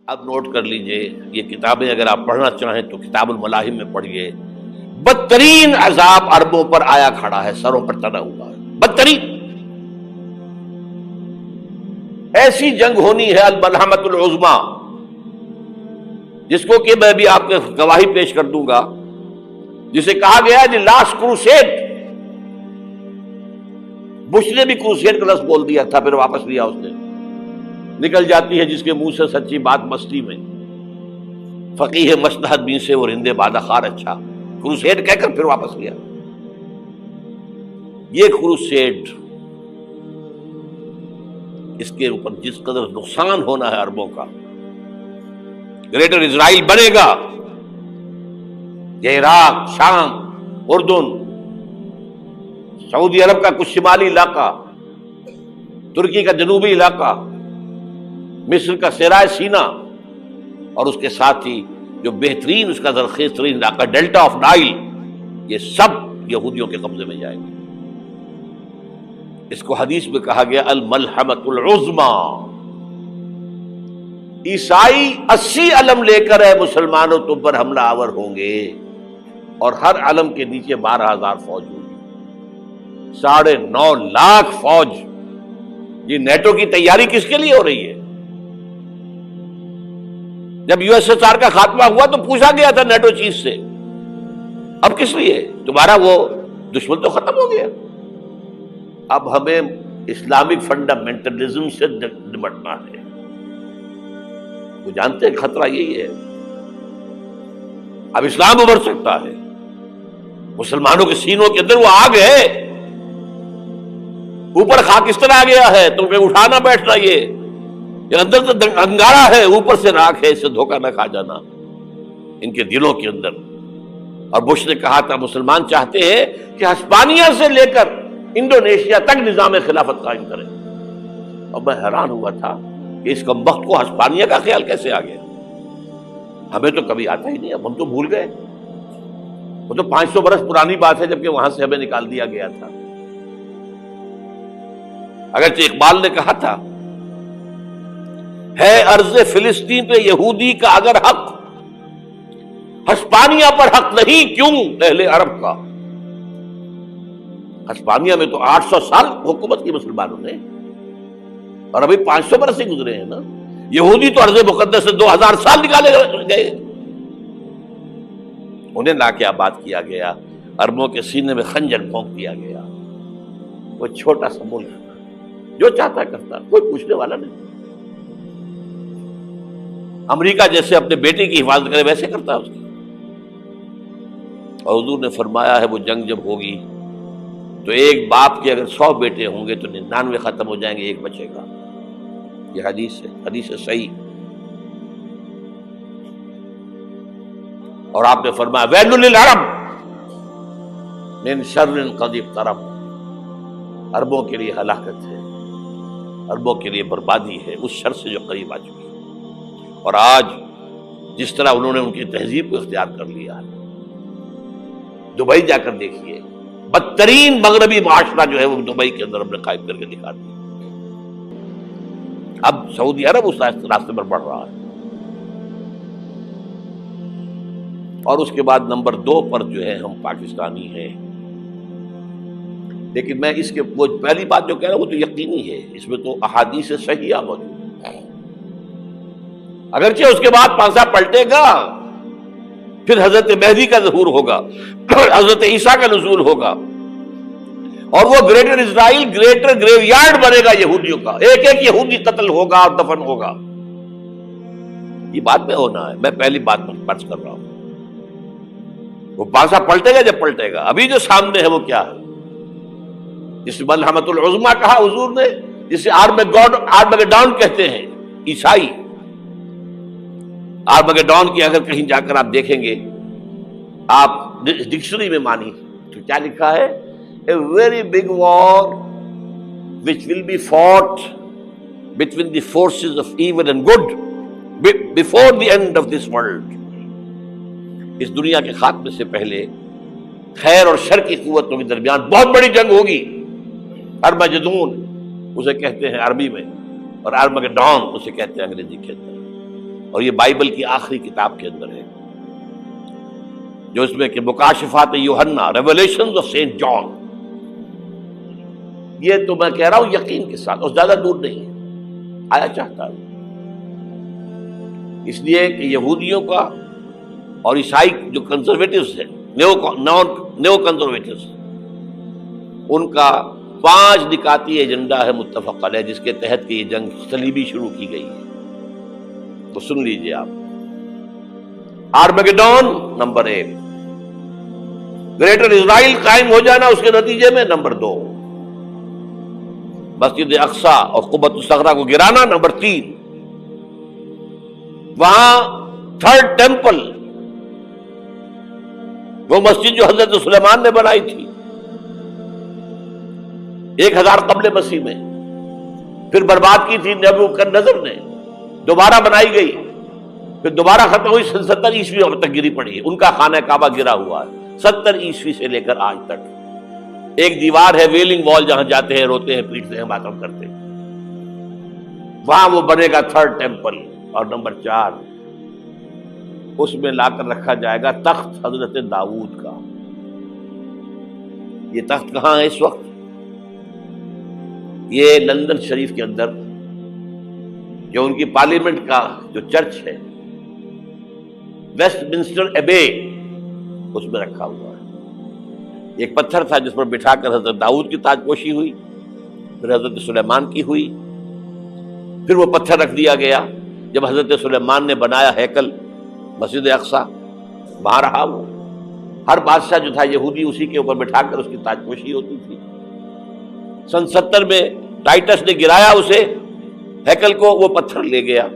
اب نوٹ کر لیجئے، یہ کتابیں اگر آپ پڑھنا چاہیں تو کتاب الملاحم میں پڑھیے۔ بدترین عذاب عربوں پر آیا کھڑا ہے، سروں پر تنا ہوا ہے، بدترین۔ ایسی جنگ ہونی ہے الملحمۃ العظمیٰ، جس کو کہ میں بھی آپ کے گواہی پیش کر دوں گا، جسے کہا گیا ہے لاسٹ کروسیڈ۔ بش نے بھی کروسیڈ کا لفظ بول دیا تھا، پھر واپس لیا اس نے۔ نکل جاتی ہے جس کے منہ سے سچی بات مستی میں، فقیہ مصلحت بین سے اور ہندے بادہ خار اچھا، کروسیڈ کہہ کر پھر واپس لیا۔ یہ کروسیڈ، اس کے اوپر جس قدر نقصان ہونا ہے عربوں کا، گریٹر اسرائیل بنے گا، یہ عراق، شام، اردن، سعودی عرب کا کچھ شمالی علاقہ، ترکی کا جنوبی علاقہ، مصر کا صحرائے سینا، اور اس کے ساتھ ہی جو بہترین اس کا زرخیز ترین علاقہ ڈیلٹا آف نائل، یہ سب یہودیوں کے قبضے میں جائیں گے۔ اس کو حدیث میں کہا گیا الملحمۃ العظمیٰ۔ عیسائی 80 علم لے کر اے مسلمانوں تم پر حملہ آور ہوں گے، اور ہر علم کے نیچے 12,000 فوج ہوگی، 9.5 لاکھ فوج۔ یہ نیٹو کی تیاری کس کے لیے ہو رہی ہے؟ جب یو ایس ایس آر کا خاتمہ ہوا تو پوچھا گیا تھا نیٹو چیف سے، اب کس لیے؟ تمہارا وہ دشمن تو ختم ہو گیا، اب ہمیں اسلامک فنڈامنٹلزم سے نمٹنا ہے۔ وہ جانتے ہیں خطرہ یہی ہے، اب اسلام ابھر سکتا ہے، مسلمانوں کے سینوں کے اندر وہ آگ ہے، اوپر خاکستر آ گیا ہے، تمہیں اٹھانا بیٹھنا، یہ اندر تو انگارہ ہے، اوپر سے راکھ ہے، اس سے دھوکہ نہ کھا جانا ان کے دلوں کے اندر۔ اور بش نے کہا تھا مسلمان چاہتے ہیں کہ ہسپانیہ سے لے کر انڈونیشیا تک نظام خلافت قائم کریں، اور میں حیران ہوا تھا کہ اس کمبخت کو ہسپانیہ کا خیال کیسے آ گیا؟ ہمیں تو کبھی آتا ہی نہیں، اب ہم تو بھول گئے، وہ تو 500 برس پرانی بات ہے جبکہ وہاں سے ہمیں نکال دیا گیا تھا۔ اگرچہ اقبال نے کہا تھا ہے ارض فلسطین پہ یہودی کا اگر حق، ہسپانیہ پر حق نہیں کیوں اہل عرب کا؟ ہسپانیہ میں تو 800 سال حکومت کی مسلمانوں نے، اور ابھی 500 برس سے گزرے ہیں نا۔ یہودی تو ارض مقدس سے 2000 سال نکالے گئے، انہیں لا کے آباد کیا گیا، عربوں کے سینے میں خنجر پھونک دیا گیا۔ وہ چھوٹا سا ملک جو چاہتا کرتا، کوئی پوچھنے والا نہیں۔ امریکہ جیسے اپنے بیٹے کی حفاظت کرے ویسے کرتا اس کی۔ اور حضور نے فرمایا ہے وہ جنگ جب ہوگی تو ایک باپ کے اگر 100 بیٹے ہوں گے تو 99 ختم ہو جائیں گے، ایک بچے گا۔ یہ حدیث ہے صحیح۔ اور آپ نے فرمایا ویل للعرب من شر قد اقترب، عربوں کے لیے ہلاکت ہے، عربوں کے لیے بربادی ہے اس شر سے جو قریب آ چکی ہے۔ اور آج جس طرح انہوں نے ان کی تہذیب کو اختیار کر لیا ہے، دبئی جا کر دیکھیے، بدترین مغربی معاشرہ جو ہے وہ دبئی کے اندر ہم نے قائم کر کے دکھا دیا۔ اب سعودی عرب اس راستے پر بڑھ رہا ہے۔ اور اس کے بعد نمبر 2 پر جو ہے ہم پاکستانی ہیں، لیکن میں اس کے وہ پہلی بات جو کہہ رہا ہوں وہ تو یقینی ہے، اس میں تو احادیث صحیحہ موجود ہے۔ اگرچہ اس کے بعد پانسا پلٹے گا، پھر حضرت مہدی کا ظہور ہوگا، حضرت عیسیٰ کا نزول ہوگا، اور وہ گریٹر اسرائیل گریٹر گریو یارڈ بنے گا یہودیوں کا، ایک ایک یہودی قتل ہوگا اور دفن ہوگا۔ یہ بات میں ہونا ہے، میں پہلی بات پر فرض کر رہا ہوں۔ وہ پانسا پلٹے گا جب پلٹے گا، ابھی جو سامنے ہے وہ کیا ہے؟ جس ملحمۃ العظمیٰ کہا حضور نے، جسے آرمگیڈون کہتے ہیں عیسائی۔ آرمگیڈون کی اگر کہیں جا کر آپ دیکھیں گے، آپ ڈکشنری میں مانی تو کیا لکھا ہے؟ A very big war which will be fought between the forces of evil and good before the end of this world. اس دنیا کے خاتمے سے پہلے خیر اور شر کی قوتوں کے درمیان بہت بڑی جنگ ہوگی۔ ارمجدون اسے کہتے ہیں عربی میں، اور آرمگیڈون اسے کہتے ہیں انگریزی کے اندر۔ اور یہ بائبل کی آخری کتاب کے اندر ہے، جو اس میں کہ مکاشفات یوحنا، ریولیشنز آف سینٹ جان، یہ تو میں کہہ رہا ہوں یقین کے ساتھ، اور زیادہ دور نہیں ہے، آیا چاہتا ہوں۔ اس لیے کہ یہودیوں کا اور عیسائی جو کنزرویٹوز ہیں، نیو کنزرویٹوز، ان کا 5 نکاتی ایجنڈا ہے متفق علیہ، جس کے تحت کہ یہ جنگ صلیبی شروع کی گئی ہے۔ تو سن لیجئے آپ، آرمیگیڈون نمبر 1، گریٹر اسرائیل قائم ہو جانا اس کے نتیجے میں نمبر 2، مسجد اقصی اور قبۃ الصخرہ کو گرانا نمبر 3، وہاں 3rd ٹیمپل، وہ مسجد جو حضرت سلیمان نے بنائی تھی 1000 قبل مسیح میں، پھر برباد کی تھی نیبوکدنیزر نے، دوبارہ بنائی گئی، پھر دوبارہ ختم ہوئی 70 عیسوی تک گری پڑی ہے۔ ان کا خانہ کعبہ گرا ہوا ہے 70 عیسوی سے لے کر آج تک۔ ایک دیوار ہے ویلنگ وال، جہاں جاتے ہیں، روتے ہیں، پیٹتے ہیں، ماتم کرتے ہیں، وہاں وہ بنے گا 3rd ٹیمپل۔ اور نمبر 4، اس میں لا کر رکھا جائے گا تخت حضرت داؤد کا۔ یہ تخت کہاں ہے اس وقت؟ یہ لندن شریف کے اندر، جو ان کی پارلیمنٹ کا جو چرچ ہے، ویسٹ منسٹر ایبے، اس میں رکھا ہوا ہے۔ ایک پتھر تھا جس پر بٹھا کر حضرت داؤد کی تاج پوشی ہوئی، پھر حضرت سلیمان کی ہوئی، پھر وہ پتھر رکھ دیا گیا جب حضرت سلیمان نے بنایا ہیکل مسجد اقصی، وہاں رہا وہ۔ ہر بادشاہ جو تھا یہودی اسی کے اوپر بٹھا کر اس کی تاج پوشی ہوتی تھی۔ سن 70 میں ٹائٹس نے گرایا اسے، ہیکل کو، وہ پتھر لے گیا،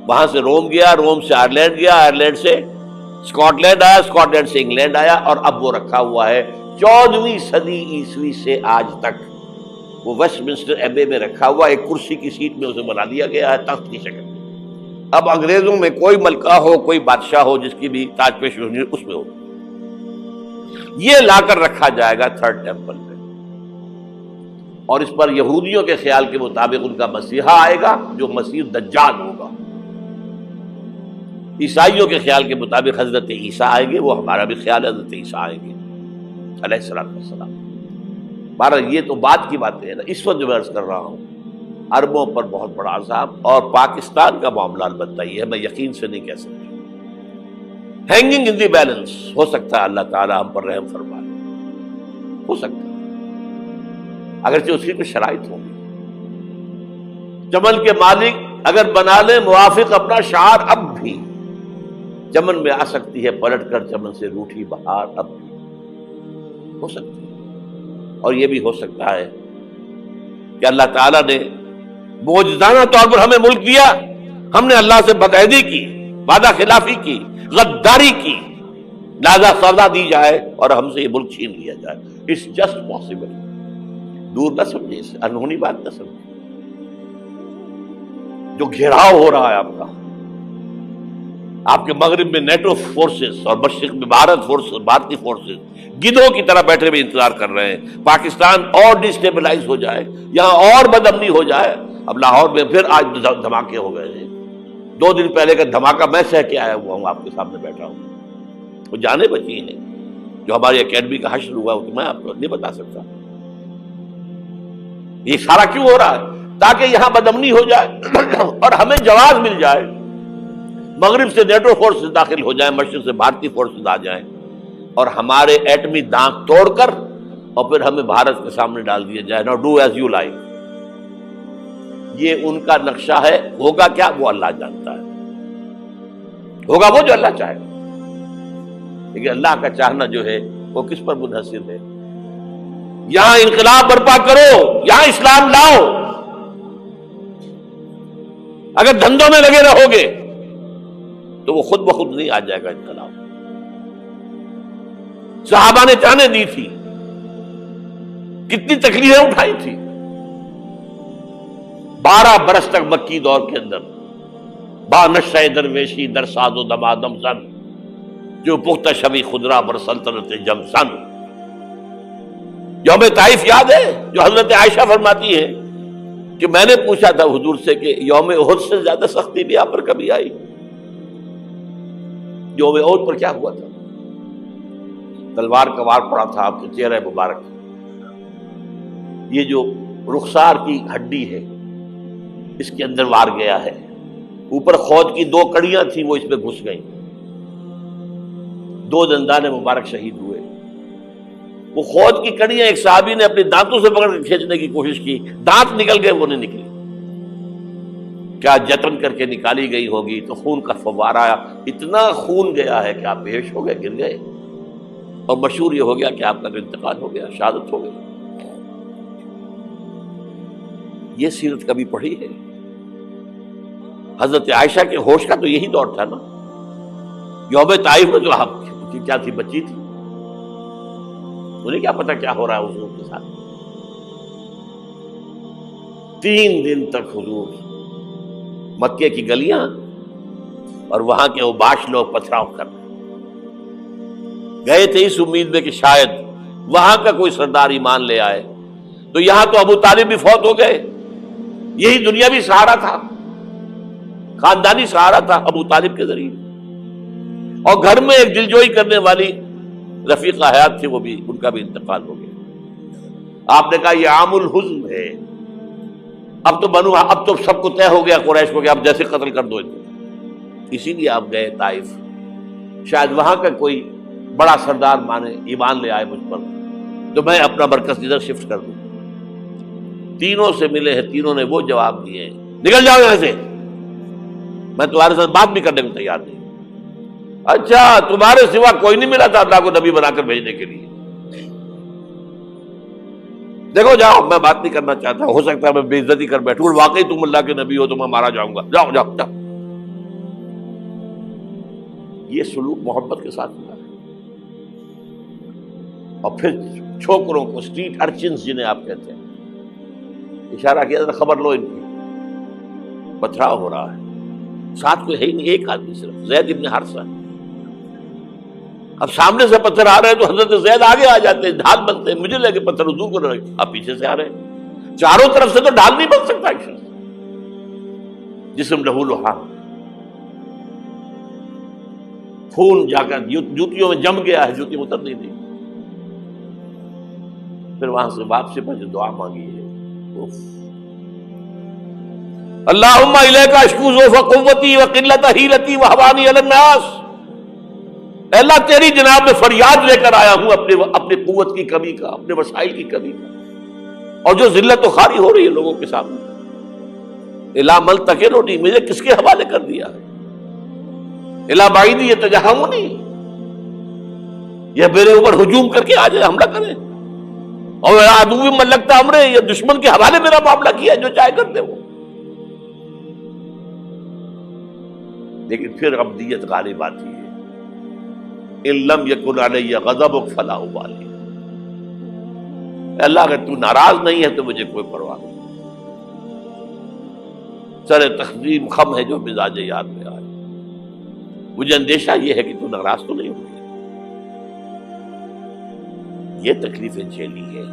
وہاں سے روم گیا، روم سے آئرلینڈ گیا، آئرلینڈ سے اسکاٹ لینڈ آیا، اسکاٹ لینڈ سے انگلینڈ آیا، اور اب وہ رکھا ہوا ہے 14ویں صدی عیسوی سے آج تک۔ وہ ویسٹ منسٹر ایبے میں رکھا ہوا، ایک کرسی کی سیٹ میں اسے بنا دیا گیا ہے تخت کی شکل میں۔ اب انگریزوں میں کوئی ملکہ ہو، کوئی بادشاہ ہو جس کی بھی تاج پوشی ہونی، اس میں ہو، یہ لا کر رکھا جائے گا 3rd ٹیمپل میں۔ اور اس پر یہودیوں کے خیال کے مطابق ان کا مسیحا آئے گا، جو مسیح دجال ہوگا۔ عیسائیوں کے خیال کے مطابق حضرت عیسیٰ آئیں گے، وہ ہمارا بھی خیال ہے حضرت عیسیٰ آئیں گے علیہ السلام۔ بہرحال یہ تو بات کی باتیں ہیں نا، اس وقت جو میں عرض کر رہا ہوں، عربوں پر بہت بڑا عذاب، اور پاکستان کا معاملہ البتہ یہ ہے، میں یقین سے نہیں کہہ سکتا، ہینگنگ ان دی بیلنس، ہو سکتا ہے اللہ تعالیٰ ہم پر رحم فرمائے، ہو سکتا ہے، اگرچہ اس کی کچھ شرائط ہوں گی۔ چمن کے مالک اگر بنا لیں موافق اپنا شعار، اب بھی چمن میں آ سکتی ہے پلٹ کر چمن سے روٹھی بہار، اب بھی ہو سکتی ہے۔ اور یہ بھی ہو سکتا ہے کہ اللہ تعالیٰ نے معجزانہ طور پر ہمیں ملک دیا، ہم نے اللہ سے بدعہدی کی، وعدہ خلافی کی، غداری کی، لہذا سزا دی جائے اور ہم سے یہ ملک چھین لیا جائے۔ اٹس جسٹ پاسبل، دور نہ سمجھے، اسے انہونی بات نہ سمجھے۔ جو گھیراؤ ہو رہا ہے آپ کے مغرب میں نیٹو فورسز اور مشرق میں بھارتی فورسز گدھوں کی طرح بیٹھے ہوئے انتظار کر رہے ہیں، پاکستان اور ڈسٹیبلائز ہو جائے، یہاں اور بدامنی ہو جائے۔ اب لاہور میں پھر آج دھماکے ہو گئے ہیں، 2 دن پہلے کا دھماکہ میں سہ کے آیا ہوا ہوں، آپ کے سامنے بیٹھا ہوں، وہ جانے بچی ہیں، جو ہماری اکیڈمی کا حشر ہوا وہ تو میں آپ کو نہیں بتا سکتا۔ یہ سارا کیوں ہو رہا ہے؟ تاکہ یہاں بدامنی ہو جائے اور ہمیں جواز مل جائے، مغرب سے نیٹو فورسز داخل ہو جائیں، مشرق سے بھارتی فورسز آ جائیں، اور ہمارے ایٹمی دانت توڑ کر اور پھر ہمیں بھارت کے سامنے ڈال دیا جائے، نو ڈو ایز یو لائک۔ یہ ان کا نقشہ ہے، ہوگا کیا وہ اللہ جانتا ہے، ہوگا وہ جو اللہ چاہے، لیکن اللہ کا چاہنا جو ہے وہ کس پر منحصر ہے؟ یہاں انقلاب برپا کرو، یہاں اسلام لاؤ، اگر دھندوں میں لگے رہو گے تو وہ خود بخود نہیں آ جائے گا انقلاب۔ صحابہ نے جانیں دی تھی، کتنی تکلیفیں اٹھائی تھی، 12 برس تک مکی دور کے اندر با نشہ درویشی در ساز و دمادم زن، جو پختہ شبی خدرا بر سلطنت جم سن۔ یوم طائف یاد ہے جو حضرت عائشہ فرماتی ہے کہ میں نے پوچھا تھا حضور سے کہ یوم احد سے زیادہ سختی بھی آپ پر کبھی آئی؟ یوم احد پر کیا ہوا تھا؟ تلوار کا وار پڑا تھا آپ کے چہرہ مبارک، یہ جو رخسار کی ہڈی ہے اس کے اندر وار گیا ہے، اوپر خود کی 2 کڑیاں تھیں وہ اس میں گھس گئیں، 2 دندان مبارک شہید ہوئے۔ وہ خود کی کڑیاں ایک صحابی نے اپنے دانتوں سے پکڑ کر کھینچنے کی کوشش کی، دانت نکل گئے، وہ نہیں نکلی، کیا جتن کر کے نکالی گئی ہوگی تو خون کا فوارہ، اتنا خون گیا ہے کہ آپ بے ہوش ہو گئے، گر گئے، اور مشہور یہ ہو گیا کہ آپ کا انتقال ہو گیا، شہادت ہو گئی۔ یہ سیرت کبھی پڑھی ہے؟ حضرت عائشہ کے ہوش کا تو یہی دور تھا نا، یوم طائف میں جو آپ کی کیا تھی، بچی تھی، انہیں کیا پتا کیا ہو رہا ہے حضور کے ساتھ۔ 3 دن تک حضور مکے کی گلیاں اور وہاں کے اوباش لوگ پتھراؤ کر رہے گئے تھے اس امید میں کہ شاید وہاں کا کوئی سردار ایمان لے آئے، تو یہاں تو ابو طالب بھی فوت ہو گئے، یہی دنیاوی سہارا تھا، خاندانی سہارا تھا ابو طالب کے ذریعے، اور گھر میں ایک دلجوئی کرنے والی رفیقہ حیات تھی، وہ بھی، ان کا بھی انتقال ہو گیا۔ آپ نے کہا یہ عام الحزن ہے، اب تو سب کو طے ہو گیا قریش کو کہ اب جیسے قتل کر دو، اسی لیے آپ گئے طائف، شاید وہاں کا کوئی بڑا سردار مانے، ایمان لے آئے مجھ پر، تو میں اپنا مرکز ادھر شفٹ کر دوں۔ تینوں سے ملے ہیں، تینوں نے وہ جواب دیے، نکل جاؤ یہاں سے، میں تمہارے ساتھ بات بھی کرنے کو تیار نہیں۔ اچھا، تمہارے سوا کوئی نہیں ملا تھا اللہ کو نبی بنا کر بھیجنے کے لیے؟ دیکھو جاؤ، میں بات نہیں کرنا چاہتا، ہو سکتا ہے میں بے عزتی کر بیٹھوں، واقعی تم اللہ کے نبی ہو تو میں مارا جاؤں گا، جاؤ جاؤ جاؤ۔ یہ سلوک محبت کے ساتھ ہوا ہے۔ اور پھر چھوکروں کو، اسٹریٹ ارچنز جنہیں آپ کہتے ہیں، اشارہ کیا تھا، خبر لو ان کی، پتھراؤ ہو رہا ہے، ساتھ کوئی ہے ہی نہیں، ایک آدمی صرف، زید ابن حارثہ۔ اب سامنے سے پتھر آ رہے ہیں تو حضرت زید آگے آ جاتے ہیں، ڈھال بنتے ہیں، مجھے لگے پتھر حضور کو رہے، اب پیچھے سے آ رہے ہیں، چاروں طرف سے تو ڈھال نہیں بن سکتا ایک شخص، جسم لہو لہا، خون جا کر جوتیوں میں جم گیا ہے، جوتی اتر نہیں دی۔ پھر وہاں سے واپسی پر جو دعا مانگی ہے، اللہم الیک اشکو ضعف قوتی وقلت حیلتی وہوانی علی الناس، اے اللہ تیری جناب میں فریاد لے کر آیا ہوں اپنی قوت کی کمی کا، اپنے وسائل کی کمی کا، اور جو ذلت و خواری ہو رہی ہے لوگوں کے سامنے، الا ملتقلنی، مجھے کس کے حوالے کر دیا ہے، الا بعیدی یتجہمنی، یہ میرے اوپر ہجوم کر کے آ جائے، حملہ کرے، اور عدو من لگتا امرے، یہ دشمن کے حوالے میرا معاملہ کیا، جو چاہے کر دے وہ۔ لیکن پھر عبدیت غالب آتی ہے، ان لم یکن علی غضبک فلا ابالی، اللہ اگر تو ناراض نہیں ہے تو مجھے کوئی پرواہ نہیں، سر تقسیم خم ہے جو مزاج یاد میں آئے، مجھے اندیشہ یہ ہے کہ تو ناراض تو نہیں ہوگی۔ یہ تکلیفیں جھیلی ہے،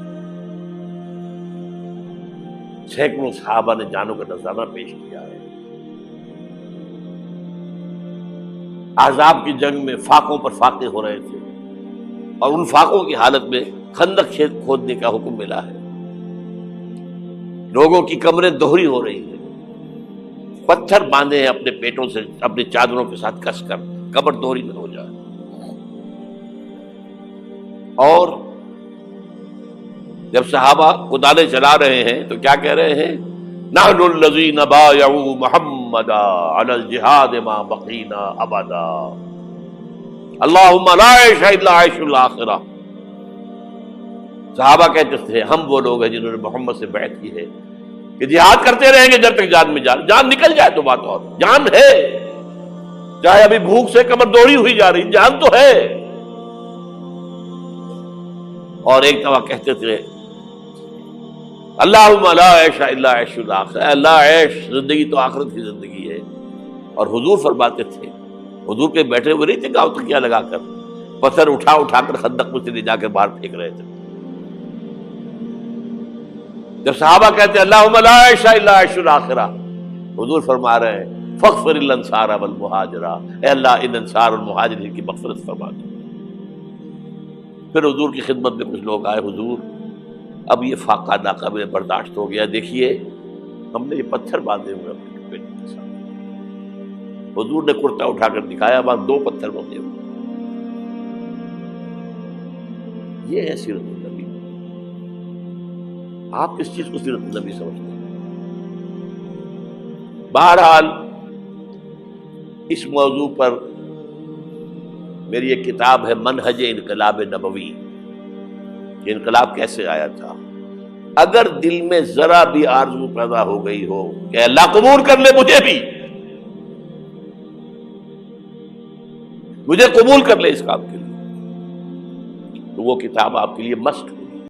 سینکڑوں صحابہ نے جانوں کا نذرانہ پیش کیا ہے، احزاب کی جنگ میں فاقوں پر فاقے ہو رہے تھے، اور ان فاقوں کی حالت میں خندق کھودنے کا حکم ملا ہے، لوگوں کی کمریں دوہری ہو رہی ہیں، پتھر باندھے ہیں اپنے پیٹوں سے، اپنی چادروں کے ساتھ کس کر کمر دوہری نہ ہو جائے، اور جب صحابہ کدالیں چلا رہے ہیں تو کیا کہہ رہے ہیں، نحن الذین بایعوا محمدا علی الجہاد ما بقینا ابدا، اللہم لا عیش الا عیش الاخرہ۔ صحابہ کہتے تھے ہم وہ لوگ ہیں جنہوں نے محمد سے بیعت کی ہے کہ جہاد کرتے رہیں گے جب تک جان میں جان نکل جائے تو بات، اور جان ہے، چاہے ابھی بھوک سے کمر دوڑی ہوئی جا رہی، جان تو ہے۔ اور ایک دفعہ کہتے تھے اللہم لا عیش الا عیش الاخرہ، اللہ عیش، زندگی تو آخرت کی زندگی ہے۔ اور حضور فرماتے تھے، حضور کے بیٹھے ہوئے نہیں تھے گاؤں تکیہ لگا کر، پتھر اٹھا اٹھا کر خندق میں سے لے جا کر باہر پھینک رہے تھے، جب صحابہ کہتے ہیں اللہم لا عیش الا عیش الاخرہ، حضور فرما رہے ہیں فاغفر الانصار والمہاجرہ، اے اللہ ان انصار اور مہاجرین کی مغفرت فرما دے۔ پھر حضور کی خدمت میں کچھ لوگ آئے، حضور اب یہ فاقہ ناقابل برداشت ہو گیا، دیکھیے ہم نے یہ پتھر باندھے ہوئے اپنے پیٹ کے ساتھ۔ حضور نے کرتا اٹھا کر دکھایا، وہاں 2 پتھر بندھے ہوئے۔ یہ ہے سیرت النبی۔ آپ کس چیز کو سیرت النبی سمجھتے ہیں؟ بہرحال اس موضوع پر میری ایک کتاب ہے منہج انقلاب نبوی، کہ انقلاب کیسے آیا تھا۔ اگر دل میں ذرا بھی آرزو پیدا ہو گئی ہو کہ اللہ قبول کر لے مجھے قبول کر لے اس کام کے لیے، تو وہ کتاب آپ کے لیے مسٹ